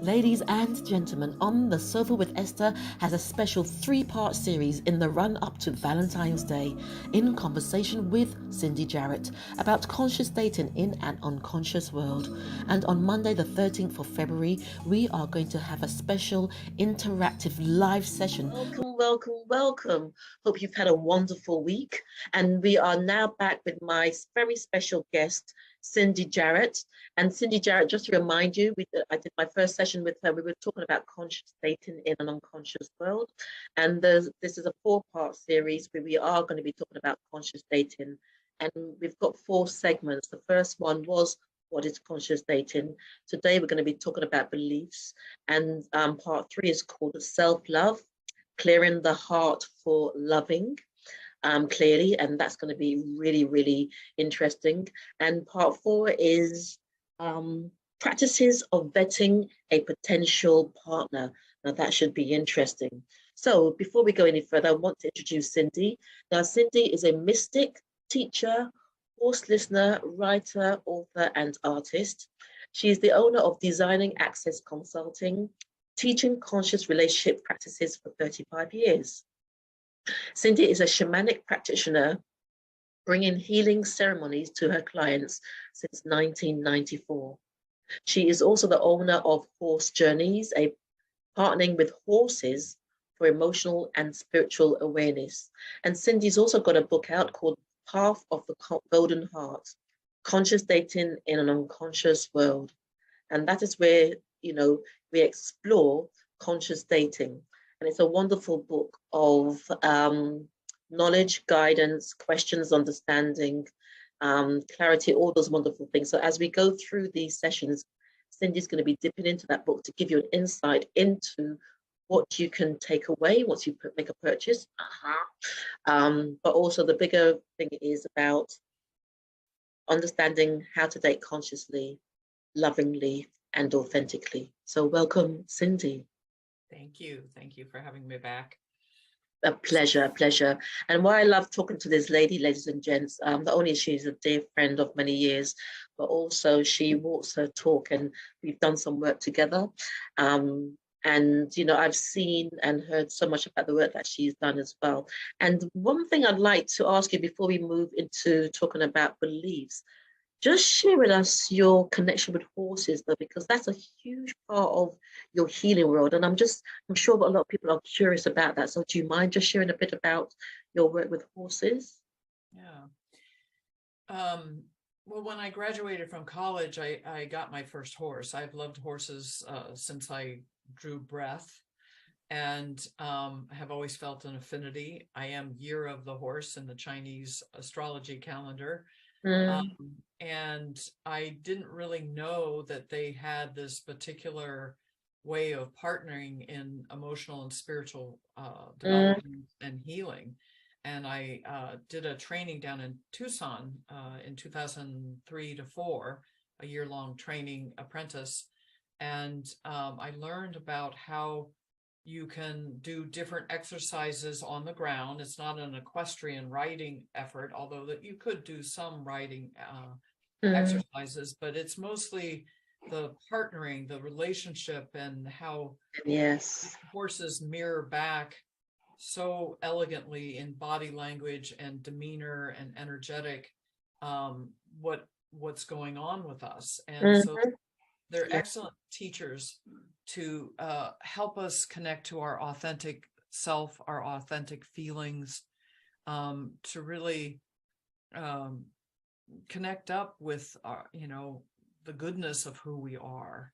Ladies and gentlemen, On the Sofa with Esther has a special three-part series in the run-up to Valentine's Day, in conversation with Cindy Jarrett about conscious dating in an unconscious world. And on Monday the 13th of February, we are going to have a special interactive live session. Welcome, welcome, welcome. Hope you've had a wonderful week. And we are now back with my very special guest, Cindy Jarrett. And Cindy Jarrett, just to remind you, I did my first session with her. We were talking about conscious dating in an unconscious world. And this is a four-part series where we are going to be talking about conscious dating. And we've got four segments. The first one was, what is conscious dating? Today, we're going to be talking about beliefs. And part three is called self-love, clearing the heart for loving. Clearly, and that's going to be really, really interesting. And part four is practices of vetting a potential partner. Now that should be interesting. So before we go any further, I want to introduce Cindy. Now Cindy is a mystic, teacher, horse listener, writer, author, and artist. She is the owner of Designing Access Consulting, teaching conscious relationship practices for 35 years. Cindy is a shamanic practitioner, bringing healing ceremonies to her clients since 1994. She is also the owner of Horse Journeys, a partnering with horses for emotional and spiritual awareness. And Cindy's also got a book out called Path of the Golden Heart, Conscious Dating in an Unconscious World. And that is where, we explore conscious dating. And it's a wonderful book of knowledge, guidance, questions, understanding, clarity, all those wonderful things. So as we go through these sessions, Cindy's going to be dipping into that book to give you an insight into what you can take away once you make a purchase. But also the bigger thing is about understanding how to date consciously, lovingly, and authentically. So welcome, Cindy. Thank you. Thank you for having me back. A pleasure, a pleasure. And why I love talking to this lady, ladies and gents, not only is she a dear friend of many years, but also she walks her talk, and we've done some work together. And, I've seen and heard so much about the work that she's done as well. And one thing I'd like to ask you before we move into talking about beliefs, just share with us your connection with horses, though, because that's a huge part of your healing world. And I'm sure a lot of people are curious about that. So do you mind just sharing a bit about your work with horses? Yeah. Well, when I graduated from college, I got my first horse. I've loved horses since I drew breath, and have always felt an affinity. I am Year of the Horse in the Chinese astrology calendar. And I didn't really know that they had this particular way of partnering in emotional and spiritual development and healing. And I did a training down in Tucson in 2003 to 4, a year-long training apprentice. And I learned about how you can do different exercises on the ground. It's not an equestrian riding effort, although that you could do some riding exercises, but it's mostly the partnering, the relationship, and how horses mirror back so elegantly in body language and demeanor and energetic what's going on with us. And so they're excellent teachers to help us connect to our authentic self, our authentic feelings, to really connect up with our, the goodness of who we are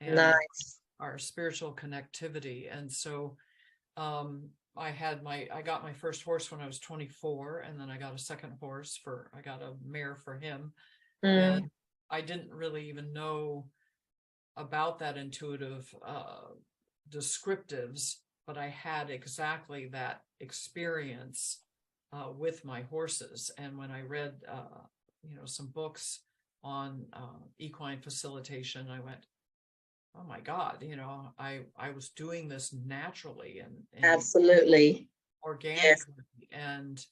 and our spiritual connectivity. And so I got my first horse when I was 24, and then I got a second horse I got a mare for him. And I didn't really even know about that intuitive descriptives, but I had exactly that experience with my horses. And when I read, some books on equine facilitation, I went, oh my God, I was doing this naturally and absolutely organically. And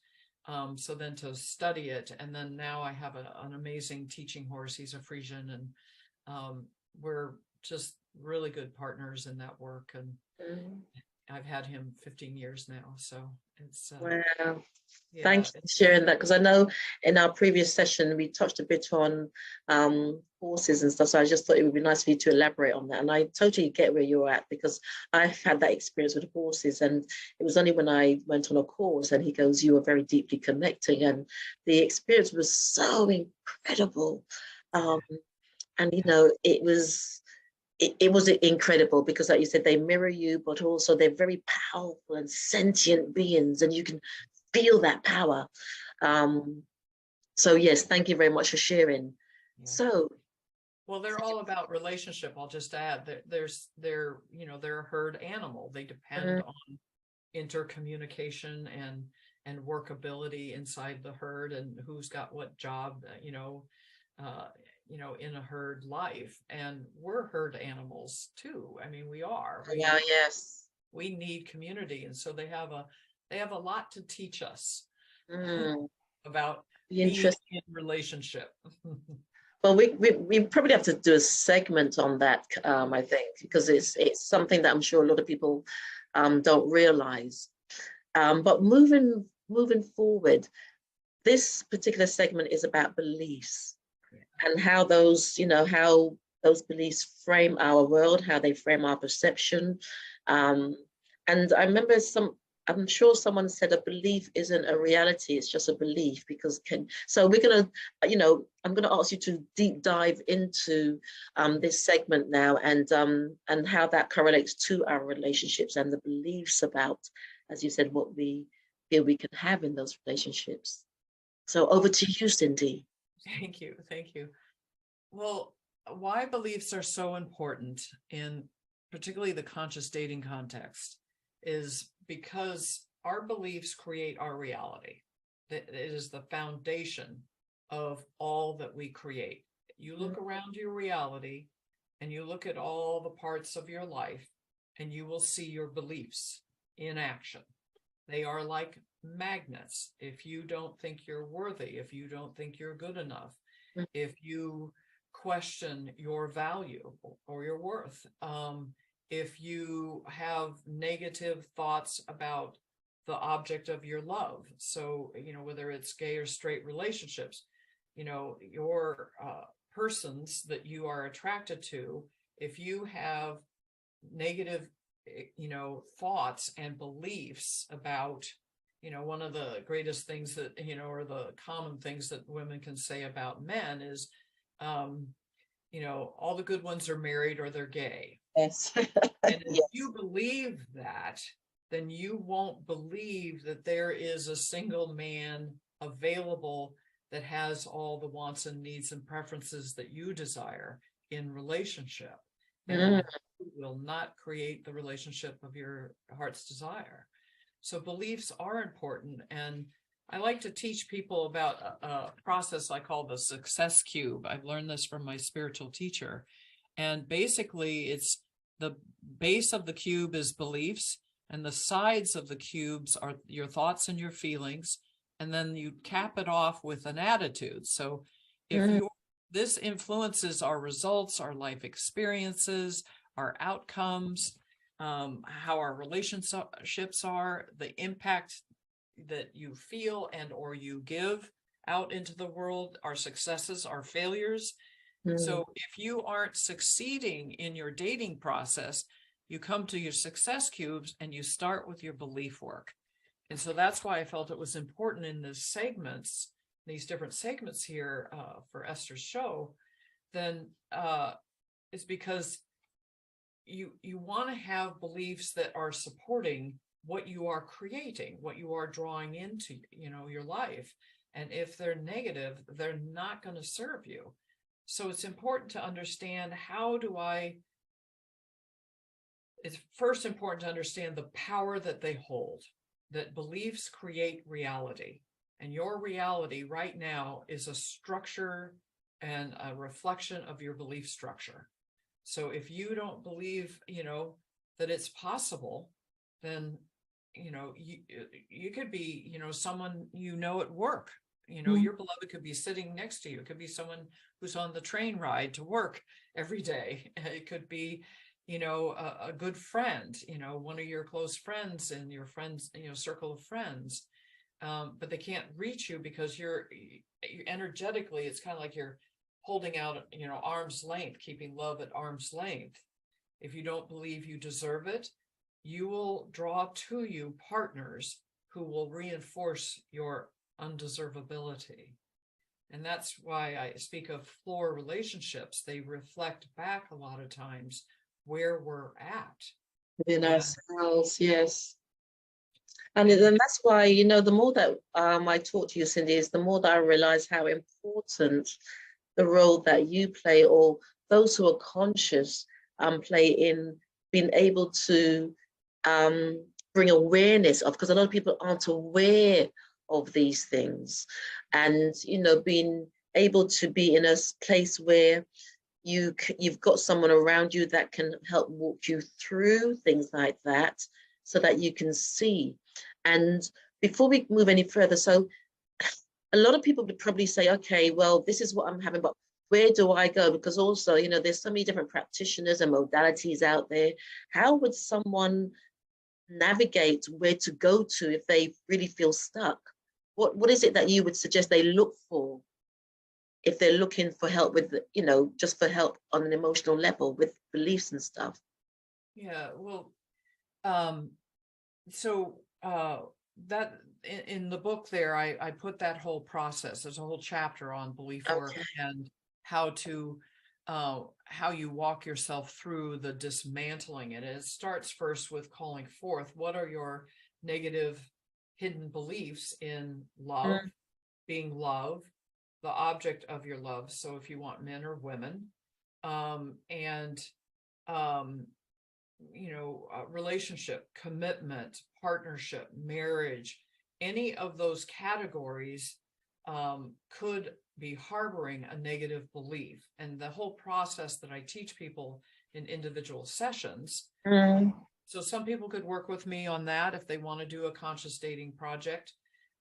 so then to study it, and then now I have an amazing teaching horse. He's a Frisian, and we're just really good partners in that work. And Mm. I've had him 15 years now. So it's, Wow. yeah, Thank you for sharing that, because I know in our previous session we touched a bit on horses and stuff. So I just thought it would be nice for you to elaborate on that. And I totally get where you're at, because I've had that experience with horses, and it was only when I went on a course and he goes, "You are very deeply connecting," and the experience was so incredible. Um, and you know, it was incredible because, like you said, they mirror you, but also they're very powerful and sentient beings, and you can feel that power. Um, so yes, thank you very much for sharing. yeah. So, Well, they're all about relationship. I'll just add that they're a herd animal. They depend mm, on intercommunication and workability inside the herd, and who's got what job, uh, in a herd life. And we're herd animals too. I mean, we are. yeah, yes. We need community, and so they have a lot to teach us Mm, about be being interesting. in relationship. Well, we probably have to do a segment on that, I think, because it's something that I'm sure a lot of people don't realize. But moving forward, this particular segment is about beliefs and how those, how those beliefs frame our world, how they frame our perception. Um, and I remember I'm sure someone said a belief isn't a reality, it's just a belief. So we're going to, I'm going to ask you to deep dive into this segment now, and how that correlates to our relationships and the beliefs about, as you said, what we feel we can have in those relationships. So over to you, Cindy. Thank you. Thank you. Well, why beliefs are so important in particularly the conscious dating context is because our beliefs create our reality. It is the foundation of all that we create. You look around your reality and you look at all the parts of your life, and you will see your beliefs in action. They are like magnets. If you don't think you're worthy, if you don't think you're good enough, if you question your value or your worth, if you have negative thoughts about the object of your love, so whether it's gay or straight relationships, your persons that you are attracted to, if you have negative thoughts and beliefs about, one of the greatest things that, or the common things that women can say about men is, all the good ones are married or they're gay. Yes. And if Yes. you believe that, then you won't believe that there is a single man available that has all the wants and needs and preferences that you desire in relationship, and will not create the relationship of your heart's desire. So beliefs are important. And I like to teach people about a process I call the success cube. I've learned this from my spiritual teacher. And basically, it's the base of the cube is beliefs, and the sides of the cubes are your thoughts and your feelings. And then you cap it off with an attitude. So if this influences our results, our life experiences, our outcomes, how our relationships are, the impact that you feel and or you give out into the world, our successes, our failures. So if you aren't succeeding in your dating process, you come to your success cubes and you start with your belief work. And so that's why I felt it was important in these different segments here for Esther's show, then is because you want to have beliefs that are supporting what you are creating, what you are drawing into, your life. And if they're negative, they're not going to serve you. So it's important to understand it's first important to understand the power that they hold, that beliefs create reality. And your reality right now is a structure and a reflection of your belief structure. So if you don't believe, that it's possible, then, you could be, someone, at work You know, your beloved could be sitting next to you. It could be someone who's on the train ride to work every day. It could be, you know, a good friend, you know, one of your close friends in your friends, you know, circle of friends. But they can't reach you because you're energetically, it's kind of like you're holding out, you know, arm's length, keeping love at arm's length. If you don't believe you deserve it, you will draw to you partners who will reinforce your undeservability. And that's why I speak of floor relationships. They reflect back a lot of times where we're at. In And, ourselves, yes. And and then that's why, you know, the more that I talk to you, Cindy, is the more that I realize how important the role that you play, or those who are conscious play in being able to bring awareness of, because a lot of people aren't aware of these things. And, you know, being able to be in a place where you've got someone around you that can help walk you through things like that, so that you can see. And before we move any further, so a lot of people would probably say, okay, well, this is what I'm having, but where do I go? Because also, you know, there's so many different practitioners and modalities out there. How would someone navigate where to go to if they really feel stuck? What is it that you would suggest they look for if they're looking for help with, you know, just for help on an emotional level with beliefs and stuff? yeah, well, um, so that in the book there, I put that whole process. There's a whole chapter on belief work Okay. and how to how you walk yourself through the dismantling. And it starts first with calling forth what are your negative hidden beliefs in love, Mm, being love, the object of your love. So if you want men or women, and um, you know, relationship, commitment, partnership, marriage, any of those categories could be harboring a negative belief. And the whole process that I teach people in individual sessions. mm, So some people could work with me on that if they want to do a conscious dating project,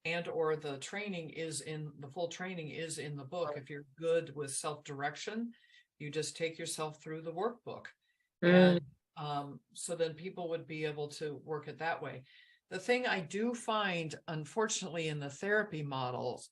and or the training is in the full training is in the book. If you're good with self-direction, you just take yourself through the workbook. mm. And so then people would be able to work it that way. The thing I do find, unfortunately, in the therapy models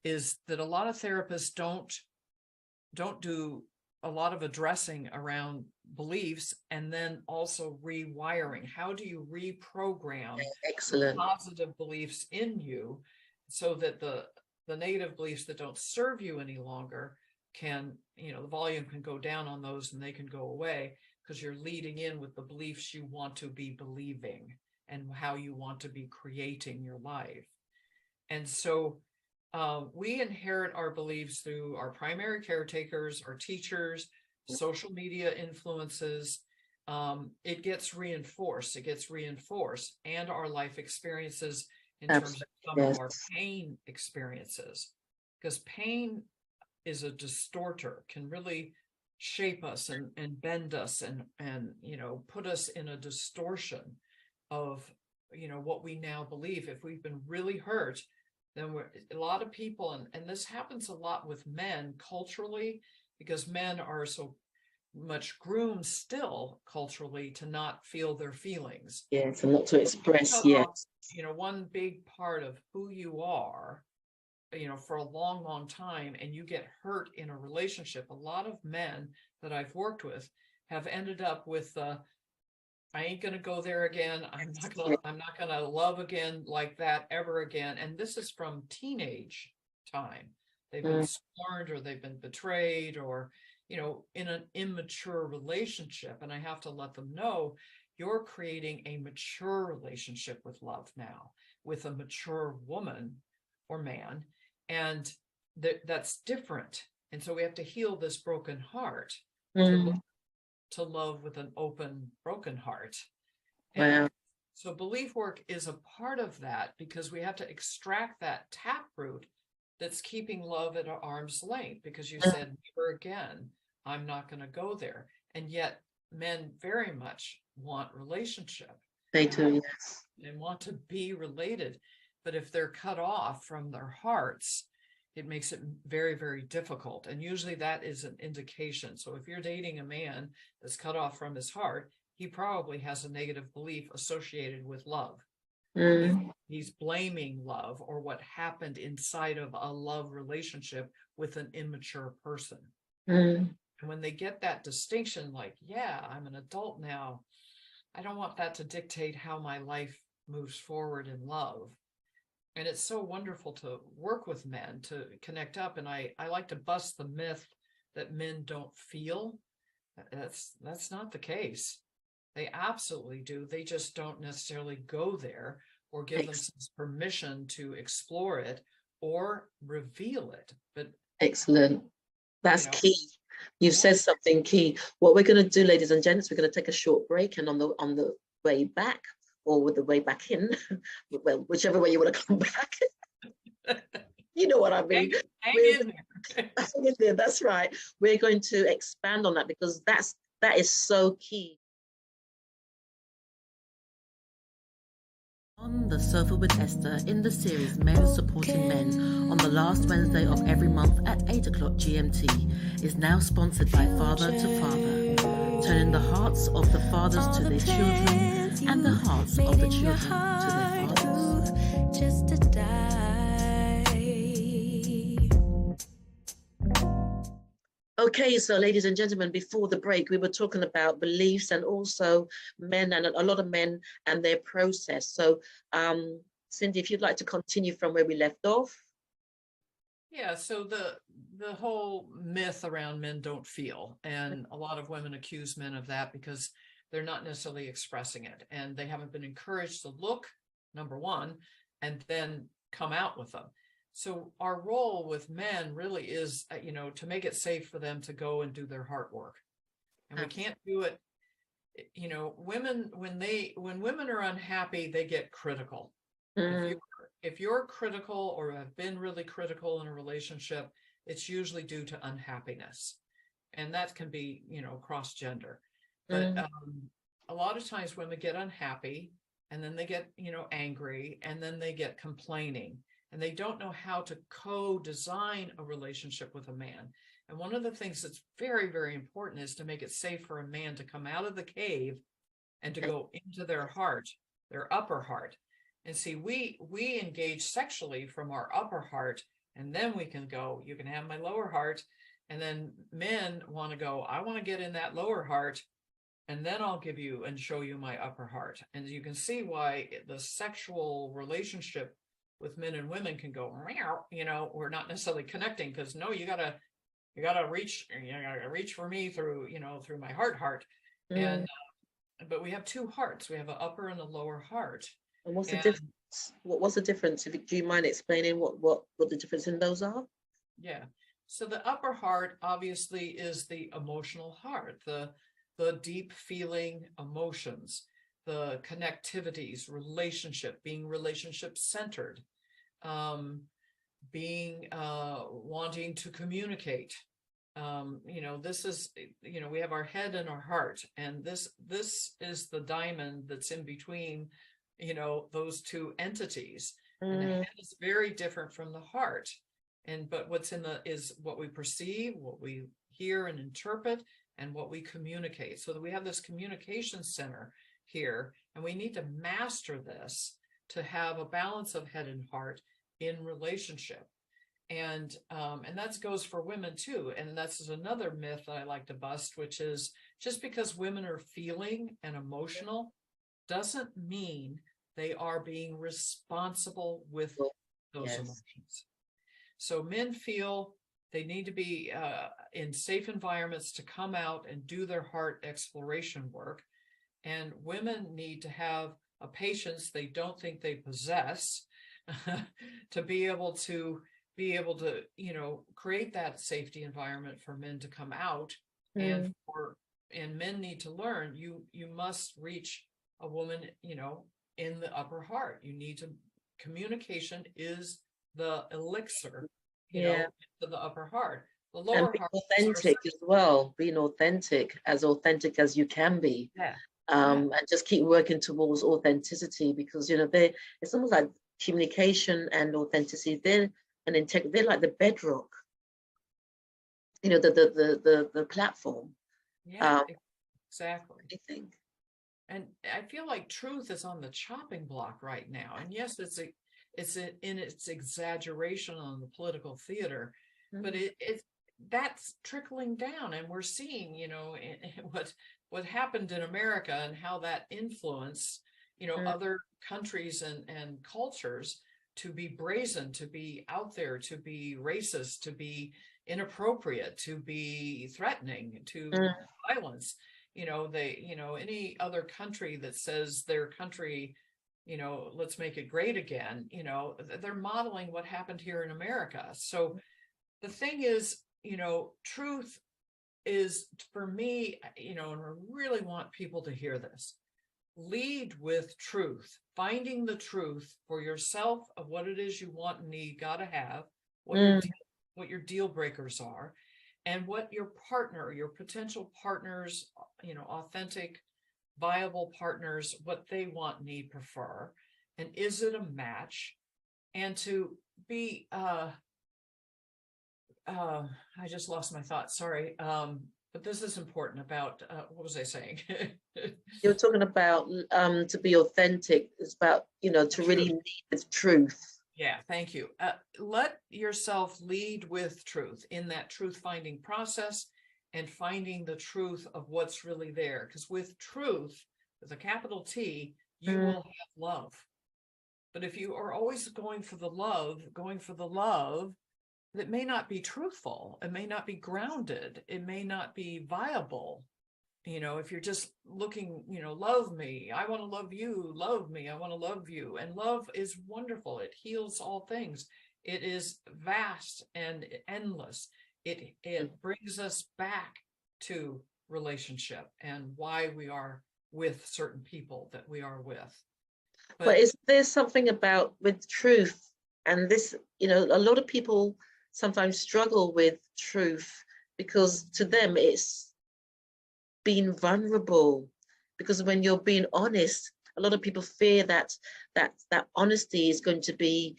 is that a lot of therapists don't do a lot of addressing around beliefs and then also rewiring. How do you reprogram the Excellent. positive beliefs in you so that the negative beliefs that don't serve you any longer can, you know, the volume can go down on those and they can go away, because you're leading in with the beliefs you want to be believing and how you want to be creating your life. And so we inherit our beliefs through our primary caretakers, our teachers, social media influences. It gets reinforced, and our life experiences in terms Absolutely. of some of Yes. our pain experiences, because pain is a distorter, can really shape us and bend us and you know, put us in a distortion of, you know, what we now believe. If we've been really hurt, then a lot of people, and this happens a lot with men culturally, because men are so much groomed still culturally to not feel their feelings. Yes. And not to express. Cut off, Yes. you know, one big part of who you are, you know, for a long, long time, and you get hurt in a relationship. A lot of men that I've worked with have ended up with I ain't gonna go there again. I'm not gonna love again like that ever again. And this is from teenage time. They've been Mm, scorned or they've been betrayed, or, you know, in an immature relationship. And I have to let them know you're creating a mature relationship with love now, with a mature woman or man. And that's different. And so we have to heal this broken heart to look mm. to love with an open, broken heart. And Wow. so belief work is a part of that, because we have to extract that taproot that's keeping love at arm's length, because you Mm, said, never again, I'm not going to go there. And yet men very much want relationship they and want do. Yes. and want to be related. But if they're cut off from their hearts, it makes it very, very difficult. And usually that is an indication. So if you're dating a man that's cut off from his heart, he probably has a negative belief associated with love. He's blaming love or what happened inside of a love relationship with an immature person. And when they get that distinction, like, yeah, I'm an adult now, I don't want that to dictate how my life moves forward in love. And it's so wonderful to work with men to connect up. And I like to bust the myth that men don't feel. That's not the case. They absolutely do. They just don't necessarily go there or give themselves permission to explore it or reveal it. But excellent. That's key. You've said something key. What we're going to do, ladies and gents, we're going to take a short break, and on the way back, or with the way back in, well, whichever way you want to come back. You know what I mean. Hang in there. Hang in there. That's right. We're going to expand on that because that is so key. On the Sofa with Esther, in the series Men Supporting Men, on the last Wednesday of every month at 8 o'clock GMT, is now sponsored by Father to Father, turning the hearts of the fathers to their children and the hearts of the children to their fathers. Just to die. Okay, so ladies and gentlemen, before the break, we were talking about beliefs and also men and a lot of men and their process. So, Cindy, if you'd like to continue from where we left off. Yeah, so the whole myth around men don't feel, and a lot of women accuse men of that because they're not necessarily expressing it, and they haven't been encouraged to look, number one, and then come out with them. So our role with men really is, to make it safe for them to go and do their heart work. And we can't do it, women, when women are unhappy, they get critical. If you're critical or have been really critical in a relationship, it's usually due to unhappiness. And that can be, cross gender. But a lot of times women get unhappy and then they get, angry, and then they get complaining. And they don't know how to co-design a relationship with a man. And one of the things that's very, very important is to make it safe for a man to come out of the cave and to go into their heart, their upper heart. And see, we engage sexually from our upper heart, and then we can go, you can have my lower heart. And then men want to go, I want to get in that lower heart, and then I'll give you and show you my upper heart. And you can see why the sexual relationship with men and women can go, we're not necessarily connecting because no, you gotta reach for me through, through my heart. And, but we have two hearts. We have an upper and a lower heart. And what's the difference? What's the difference? Do you mind explaining what the difference in those are? Yeah. So the upper heart obviously is the emotional heart, the deep feeling emotions, the connectivities, being relationship centered, being wanting to communicate. This is, we have our head and our heart, and this is the diamond that's in between, those two entities. And the head is very different from the heart. But what's is what we perceive, what we hear and interpret, and what we communicate. So that we have this communication center here, and we need to master this to have a balance of head and heart in relationship. And that goes for women too. And that's another myth that I like to bust, which is just because women are feeling and emotional doesn't mean they are being responsible with those emotions. So men feel they need to be in safe environments to come out and do their heart exploration work. And women need to have a patience they don't think they possess to be able to create that safety environment for men to come out. And men need to learn you must reach a woman, in the upper heart. You need to, communication is the elixir, to the upper heart. The lower heart, authentic as well, being authentic as you can be. And just keep working towards authenticity, because it's almost like communication and authenticity, they're and integrity, they're like the bedrock, the platform. Yeah, exactly. I think. And I feel like truth is on the chopping block right now. And yes, in its exaggeration on the political theater, but that's trickling down, and we're seeing, what happened in America and how that influenced, other countries and cultures to be brazen, to be out there, to be racist, to be inappropriate, to be threatening, to violence. Any other country that says their country, let's make it great again, they're modeling what happened here in America. So the thing is, truth is, for me, and I really want people to hear this: lead with truth, finding the truth for yourself of what it is you want and need, gotta have, what your deal breakers are, and what your partner, your potential partners, authentic, viable partners, what they want, need, prefer, and is it a match? And to be I just lost my thought, sorry. But this is important about what was I saying? You're talking about to be authentic. It's about, to really lead with truth. Yeah, thank you. Let yourself lead with truth in that truth finding process, and finding the truth of what's really there. Because with truth, with a capital T, you will have love. But if you are always going for the love, that may not be truthful, it may not be grounded, it may not be viable. If you're just looking, love me, I want to love you, love me, I want to love you. And love is wonderful. It heals all things. It is vast and endless. It brings us back to relationship and why we are with certain people that we are with. But is there something about with truth, and this, a lot of people sometimes struggle with truth because to them it's being vulnerable, because when you're being honest, a lot of people fear that honesty is going to be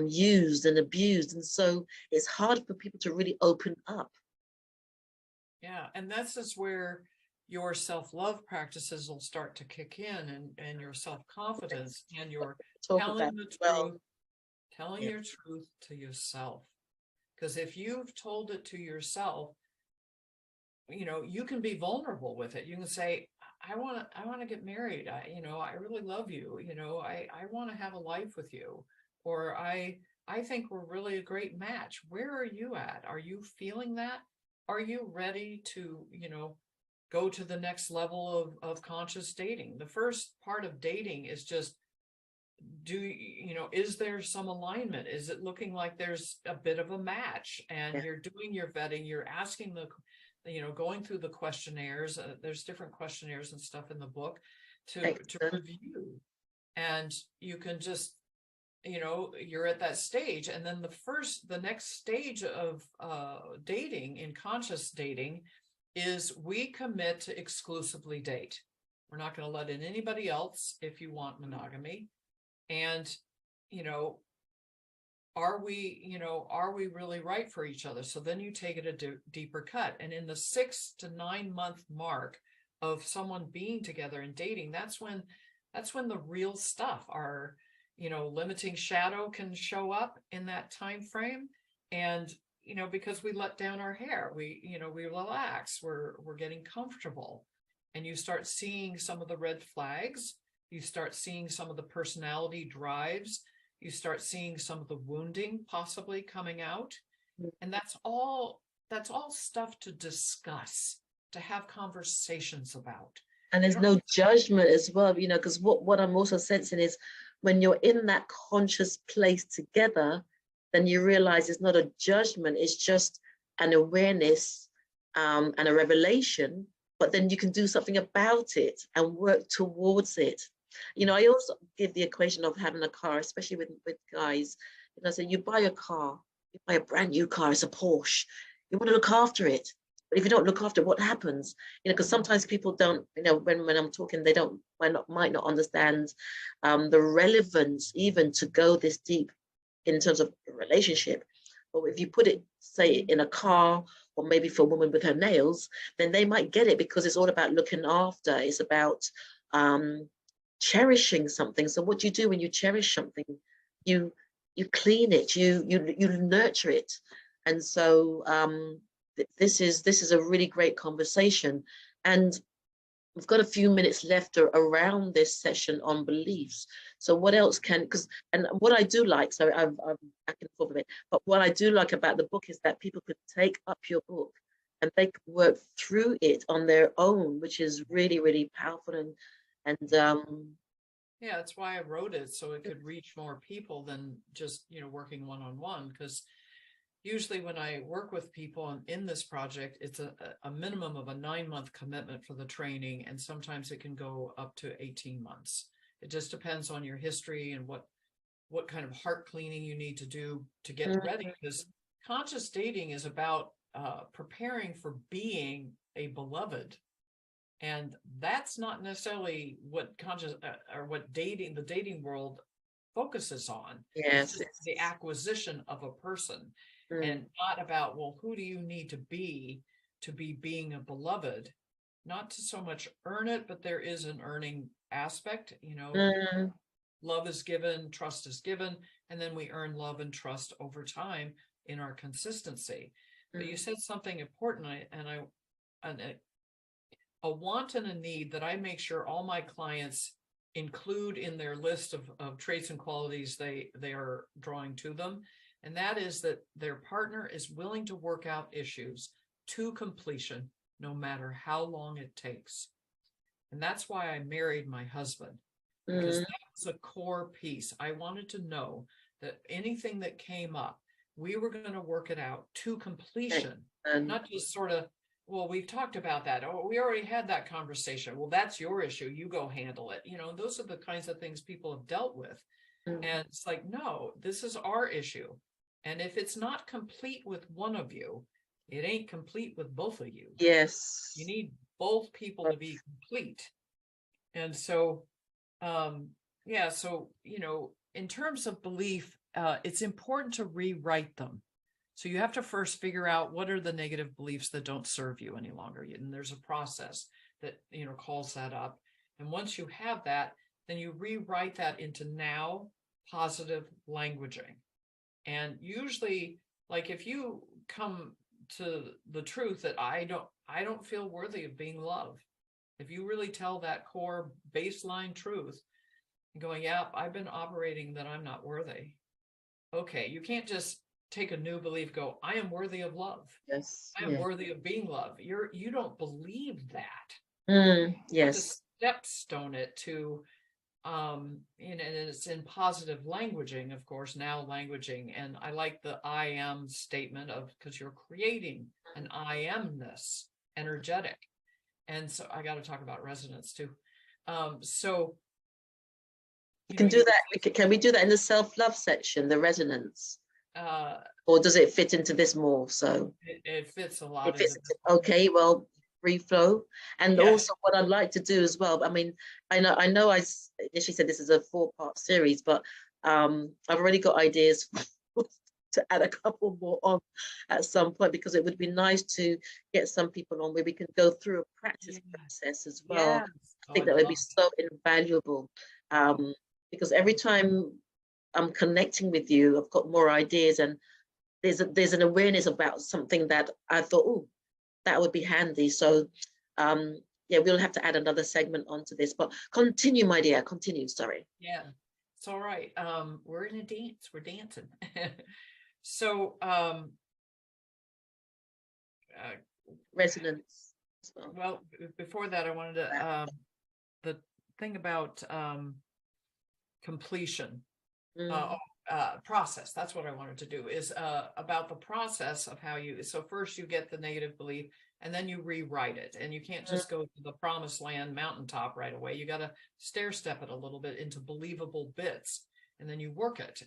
used and abused, and so it's hard for people to really open up. Yeah, and this is where your self-love practices will start to kick in, and your self-confidence, and your telling the truth, telling your truth to yourself. Because if you've told it to yourself, you can be vulnerable with it. You can say, I want to get married. I really love you. I want to have a life with you. Or I think we're really a great match. Where are you at? Are you feeling that? Are you ready to, go to the next level of conscious dating? The first part of dating is just, is there some alignment? Is it looking like there's a bit of a match? And you're doing your vetting, you're asking going through the questionnaires. There's different questionnaires and stuff in the book to review. And you can just, you're at that stage. And then the next stage of dating, in conscious dating, is we commit to exclusively date. We're not going to let in anybody else if you want monogamy. And, are we really right for each other? So then you take it a deeper cut. And in the 6 to 9 month mark of someone being together and dating, that's when the real stuff, our, limiting shadow can show up in that time frame. And, because we let down our hair, we relax, we're getting comfortable. And you start seeing some of the red flags. You start seeing some of the personality drives. You start seeing some of the wounding possibly coming out. And that's all stuff to discuss, to have conversations about. And there's no judgment as well, because what I'm also sensing is when you're in that conscious place together, then you realize it's not a judgment, it's just an awareness and a revelation, but then you can do something about it and work towards it. I also give the equation of having a car, especially with guys. So you buy a car, you buy a brand new car, it's a Porsche. You want to look after it, But if you don't look after it, what happens? Because sometimes people don't, when I'm talking, they don't might not understand the relevance even to go this deep in terms of a relationship. But if you put it, say, in a car, or maybe for a woman with her nails, then they might get it, because it's all about looking after. It's about cherishing something. So what do you do when you cherish something? You clean it, you nurture it. And so this is a really great conversation. And we've got a few minutes left around this session on beliefs. So what else and what I do like, so I'm back and forth a bit, but what I do like about the book is that people could take up your book and they could work through it on their own, which is really, really powerful. And yeah, that's why I wrote it, so it could reach more people than just, working one-on-one, because usually when I work with people in this project, it's a minimum of a 9-month commitment for the training, and sometimes it can go up to 18 months. It just depends on your history and what kind of heart cleaning you need to do to get ready, because conscious dating is about preparing for being a beloved. And that's not necessarily what conscious or what the dating world focuses on. yes, It's just the acquisition of a person, and not about, well, who do you need to be being a beloved? Not to so much earn it, but there is an earning aspect. Love is given, trust is given, and then we earn love and trust over time in our consistency. But you said something important, and a want and a need that I make sure all my clients include in their list of traits and qualities they are drawing to them. And that is that their partner is willing to work out issues to completion, no matter how long it takes. And that's why I married my husband, because that was a core piece. I wanted to know that anything that came up, we were going to work it out to completion, not just sort of, well, we've talked about that. Oh, we already had that conversation. Well, that's your issue. You go handle it. Those are the kinds of things people have dealt with. And it's like, no, this is our issue. And if it's not complete with one of you, it ain't complete with both of you. Yes. You need both people to be complete. And so, so, in terms of belief, it's important to rewrite them. So you have to first figure out what are the negative beliefs that don't serve you any longer. And there's a process that, calls that up. And once you have that, then you rewrite that into now positive languaging. And usually, like, if you come to the truth that I don't feel worthy of being loved, if you really tell that core baseline truth, going, yeah, I've been operating that I'm not worthy. Okay, you can't just take a new belief, go, I am worthy of love. Yes. I am worthy of being loved. You don't believe that. Yes. You have to stepstone it to, and it's in positive languaging, of course, now languaging. And I like the I am statement because you're creating an I amness, energetic. And so I got to talk about resonance too. So you can do that. Can we do that in the self-love section, the resonance? Or does it fit into this more? So it fits a lot. Okay, well, free flow. And also what I'd like to do as well, I mean, I know I initially said this is a 4-part series, but I've already got ideas to add a couple more on at some point, because it would be nice to get some people on where we can go through a practice process as well. Yes. I think that would be so invaluable, because every time I'm connecting with you, I've got more ideas, and there's an awareness about something that I thought, oh, that would be handy. So we'll have to add another segment onto this, but continue, my dear, continue. Sorry. Yeah, it's all right. We're in a dance, we're dancing. So resonance as well, before that, I wanted to the thing about completion process. That's what I wanted to do, is about the process of how so first you get the negative belief, and then you rewrite it. And you can't just go to the promised land mountaintop right away. You got to stair step it a little bit into believable bits, and then you work it.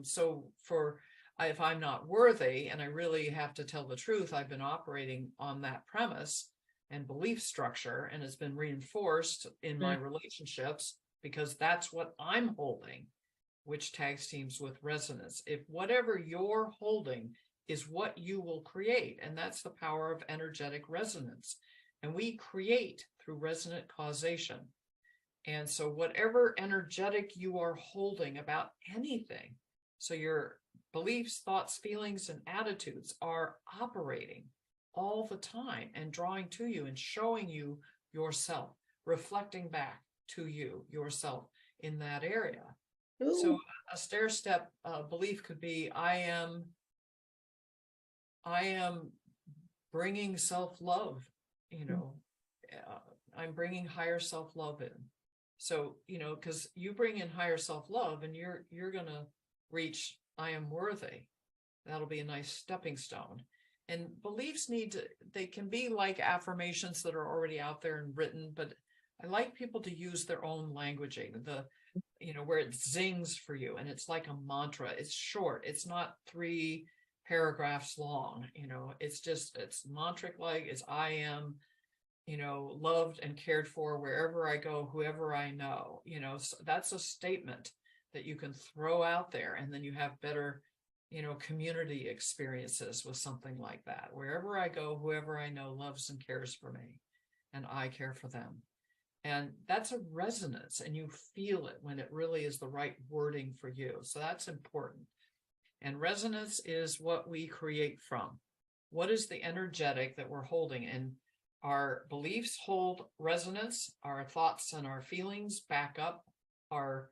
So for if I'm not worthy, and I really have to tell the truth, I've been operating on that premise and belief structure, and it's been reinforced in my relationships because that's what I'm holding, which tags teams with resonance. If whatever you're holding is what you will create, and that's the power of energetic resonance. And we create through resonant causation. And so whatever energetic you are holding about anything, so your beliefs, thoughts, feelings, and attitudes are operating all the time and drawing to you and showing you yourself, reflecting back to you, yourself in that area. Ooh. So a stair step belief could be, I am bringing self-love, I'm bringing higher self-love in. So, because you bring in higher self-love and you're going to reach, I am worthy. That'll be a nice stepping stone. And beliefs they can be like affirmations that are already out there and written, but I like people to use their own languaging, where it zings for you. And it's like a mantra. It's short. It's not 3 paragraphs long. It's mantric like. It's I am, loved and cared for wherever I go, whoever I know. So that's a statement that you can throw out there, and then you have better community experiences with something like that. Wherever I go, whoever I know loves and cares for me, and I care for them. And that's a resonance, and you feel it when it really is the right wording for you. So that's important. And resonance is what we create from. What is the energetic that we're holding? And our beliefs hold resonance. Our thoughts and our feelings back up our,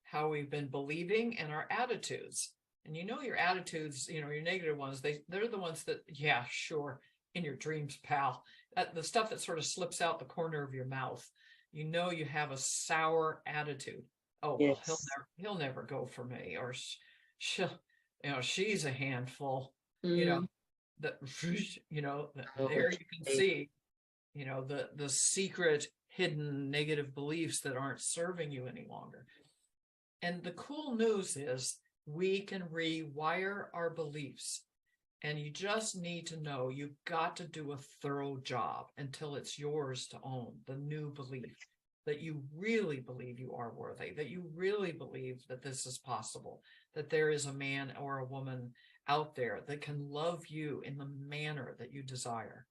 how we've been believing, and our attitudes. And your attitudes, your negative ones, they're the ones that, yeah, sure, in your dreams, pal. The stuff that sort of slips out the corner of your mouth. You have a sour attitude. Oh, well, Yes. he'll never go for me, or she'll, she's a handful. Mm. There Okay. you can see, the secret hidden negative beliefs that aren't serving you any longer. And the cool news is we can rewire our beliefs. And you just need to know you've got to do a thorough job until it's yours to own, the new belief that you really believe you are worthy, that you really believe that this is possible, that there is a man or a woman out there that can love you in the manner that you desire.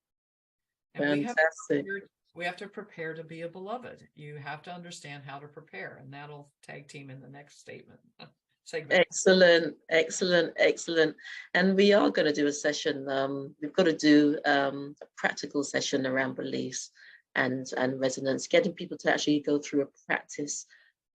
And Fantastic. we have to prepare to be a beloved. You have to understand how to prepare, and that'll tag team in the next segment. Excellent, excellent, excellent. And we are going to do a session. We've got to do a practical session around beliefs and resonance, getting people to actually go through a practice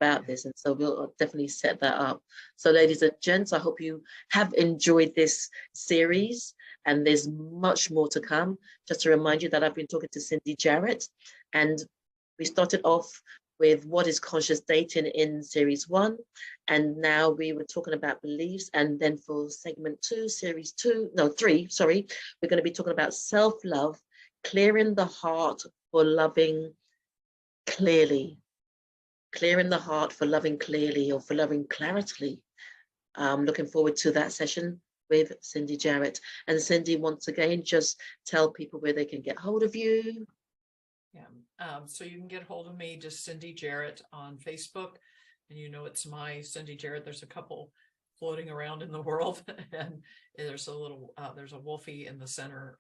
about this. And so we'll definitely set that up. So ladies and gents, I hope you have enjoyed this series, and there's much more to come. Just to remind you that I've been talking to Cindy Jarrett, and we started off with what is conscious dating in series 1, and now we were talking about beliefs, and then for segment 2, series 3, sorry, we're going to be talking about self-love, clearing the heart for loving clearly, clearing the heart for loving clearly, or for loving clarity. Looking forward to that session with Cindy Jarrett. And Cindy, once again, just tell people where they can get hold of you. Yeah, so you can get hold of me, just Cindy Jarrett on Facebook, and it's my Cindy Jarrett. There's a couple floating around in the world, and there's a wolfie in the center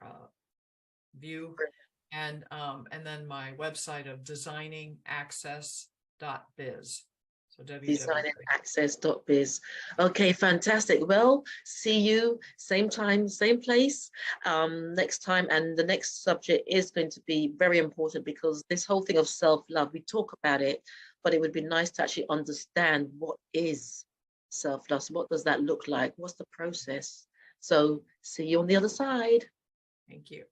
view, and then my website of designingaccess.biz. So designingaccess.biz. Okay, fantastic. Well, see you same time, same place next time. And the next subject is going to be very important, because this whole thing of self-love, we talk about it, but it would be nice to actually understand what is self-love. So what does that look like? What's the process? So see you on the other side. Thank you.